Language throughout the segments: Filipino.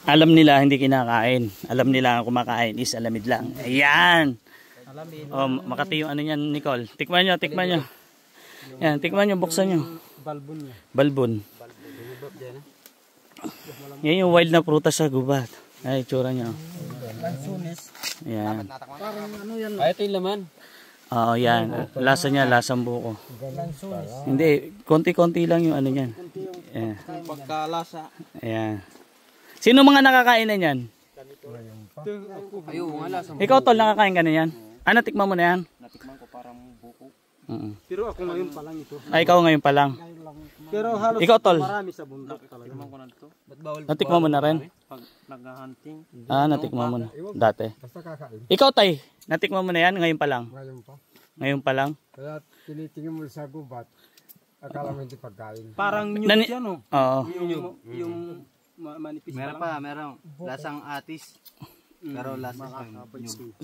Alam nila hindi kinakain. Alam nila ang kumakain is alamid lang. Ayan. Oh, makati yung ano niyan, Nicole. Tikman nyo, tikman nyo. Yan, tikman nyo, buksan nyo. Balbon. Yan yung wild na prutas sa gubat. Ay, tsura nyo. Yan. Ay, ito yung laman. Oo, yan. Lasa niya, lasang buko. Hindi, konti-konti lang yung ano niyan. Ayan. Pagkalasa. Ayan. Sino mga nakakain na yan? Ayun, wala. Ikaw, Tol, nakakain ka na yan? Ah, natikman mo na yan? Natikman ko parang buko. Pero ako ngayon pa lang ito. Ay, ikaw ngayon pa lang. Pero halos Ikaw, Tol, marami sa bundok talaga. Natikman ko na ito. Ba't bawal? natikman mo na rin? Pag nag-hunting. Ah, natikman mo na. Dati. Ikaw, Tay, natikman mo na yan? Ngayon pa lang? Ngayon pa. Ngayon pa lang? Kaya tinitingin mo sa gubat, akala mo hindi pagkain. Parang new Nani- yan oh. Oo. Yung manipis Meron pa, meron. Lasang atis. Pero lasang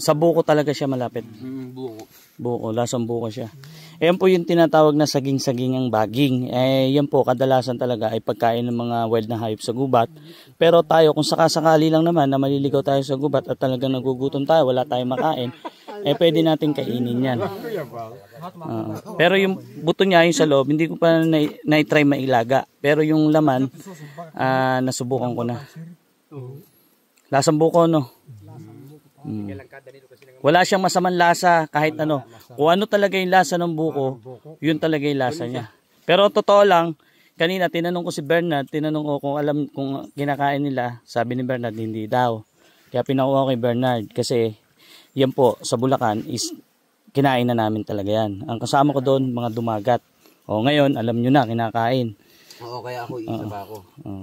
Sa buko talaga siya malapit. buko. Buko, lasang buko siya. Ayan po yung tinatawag na saging-saging ang baging. Eh, yan po, kadalasan talaga ay pagkain ng mga wild na hayop sa gubat. Pero tayo, kung sakasakali lang naman na maliligaw tayo sa gubat at talagang nagugutom tayo, wala tayong makain, eh pwede natin kainin yan. Pero yung buto niya, yung sa loob, hindi ko pa na-try mailaga. Pero yung laman, nasubukan ko na. Lasang buko, no? Wala siyang masamang lasa kahit ano. Kung ano talaga yung lasa ng buko, yun talaga yung lasa niya. Pero totoo lang, kanina tinanong ko si Bernard, tinanong ko kung alam kung kinakain nila, sabi ni Bernard hindi daw. Kaya pinakuha ko kay Bernard kasi yan po sa Bulacan is kinain na namin talaga yan. Ang kasama ko doon mga dumagat. O ngayon alam nyo na kinakain. Oo, kaya ako isa pa ako.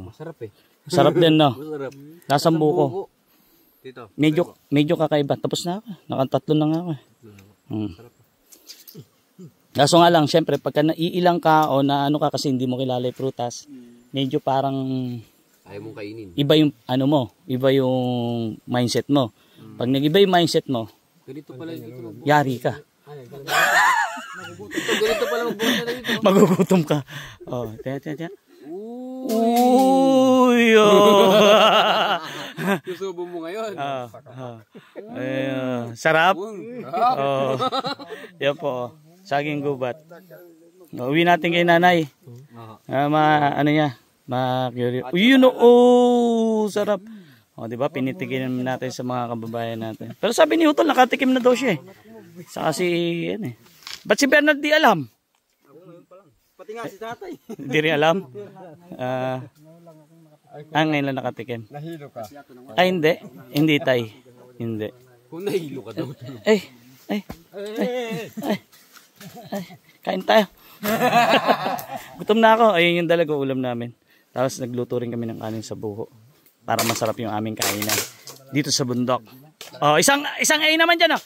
Masarap eh. Sarap din, no? Masarap. Lasang buko. Dito. Medyo kakaiba. Tapos na ako. Nakatatlo na nga ako. Kaso nga lang, syempre, pagka naiilang ka o na ano ka kasi hindi mo kilala yung prutas, medyo parang ayaw mong kainin. iba yung ano mo, iba yung mindset mo. Pag nag-iba yung mindset mo, Ganito pala ito. yari ka. Ganito pala magbuhat na dito. Magugutom ka. Oh, tiyan. Uy! Susubo mo ngayon. Sarap? Oh. Yan po. Saging gubat. Uwi natin kay nanay. Ano niya? Ma-curious. Yun sarap. O, diba? Pinitigin natin sa mga kababayan natin. Pero sabi ni Utol, nakatikim na daw siya eh. Saka si, yan eh. Ba't si Bernard di alam? Pati nga si tatay. Hindi rin alam. Ngayon lang nakatikim. Nahilo ka. Ay, hindi. Hindi, Tay. Hindi. Kung nahilo ka daw. Ay. Kain tayo. Gutom na ako. Ayun yung dalaga ulam namin. Tapos nagluto rin kami ng kanin sa buho. Para masarap yung aming kainan. Dito sa bundok. Oh, isang A naman dyan, oh.